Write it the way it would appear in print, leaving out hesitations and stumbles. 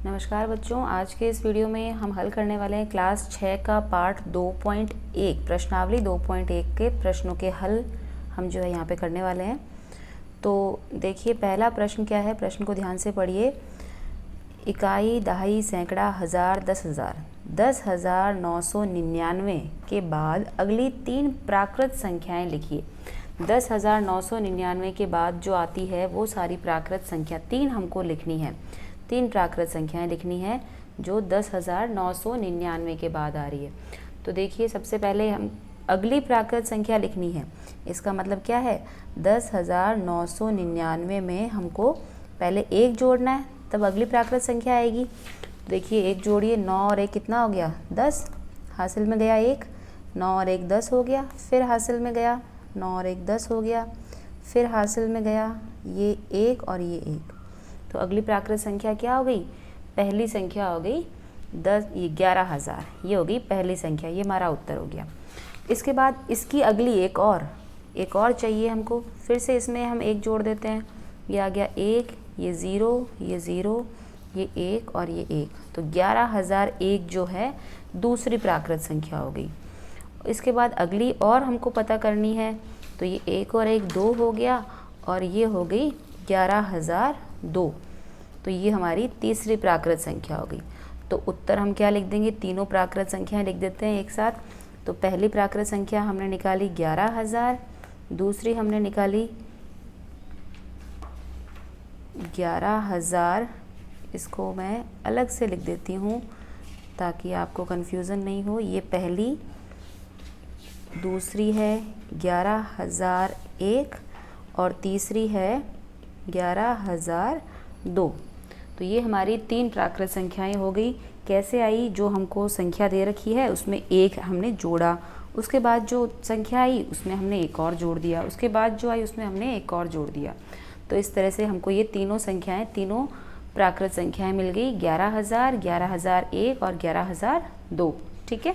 नमस्कार बच्चों, आज के इस वीडियो में हम हल करने वाले हैं क्लास 6 का पार्ट 2.1 प्रश्नावली 2.1 के प्रश्नों के हल हम जो है यहाँ पे करने वाले हैं। तो देखिए पहला प्रश्न क्या है, प्रश्न को ध्यान से पढ़िए। इकाई, दहाई, सैकड़ा, हज़ार, 10,000, 10,999 के बाद अगली तीन प्राकृत संख्याएं लिखिए। 10,999 के बाद जो आती है वो सारी प्राकृत संख्या तीन हमको लिखनी है। तीन प्राकृत संख्याएं लिखनी है जो 10,999 के बाद आ रही है। तो देखिए सबसे पहले हम अगली प्राकृत संख्या लिखनी है। इसका मतलब क्या है, 10,999 में हमको पहले एक जोड़ना है, तब अगली प्राकृत संख्या आएगी। देखिए एक जोड़िए, 9 और 1 कितना हो गया, 10, हासिल में गया 1, 9 और 1 10 हो गया, फिर हासिल में गया 9 और 1 10 हो गया, फिर हासिल में गया ये 1 और ये 1। तो अगली प्राकृत संख्या क्या हो गई, पहली संख्या हो गई 10, ये 11,000, ये हो गई पहली संख्या, ये हमारा उत्तर हो गया। इसके बाद इसकी अगली एक और चाहिए हमको, फिर से इसमें हम एक जोड़ देते हैं, ये आ गया 1, ये 0, ये 0, ये 1 और ये 1। तो 11,001 जो है दूसरी प्राकृत संख्या हो गई। इसके बाद अगली और हमको पता करनी है, तो ये 1 और 1 2 हो गया और ये हो गई 11,002। तो ये हमारी तीसरी प्राकृत संख्या हो गई। तो उत्तर हम क्या लिख देंगे, तीनों प्राकृत संख्याएं लिख देते हैं एक साथ। तो पहली प्राकृत संख्या हमने निकाली 11,000, दूसरी हमने निकाली 11,000। इसको मैं अलग से लिख देती हूँ ताकि आपको कन्फ्यूज़न नहीं हो। ये पहली, दूसरी है 11,001 और तीसरी है 11,002। तो ये हमारी तीन प्राकृत संख्याएं हो गई। कैसे आई, जो हमको संख्या दे रखी है उसमें एक हमने जोड़ा, उसके बाद जो संख्या आई उसमें हमने एक और जोड़ दिया, उसके बाद जो आई उसमें हमने एक और जोड़ दिया। तो इस तरह से हमको ये तीनों संख्याएं, तीनों प्राकृत संख्याएं मिल गई, 11,000, 11,001 और 11,002। ठीक है।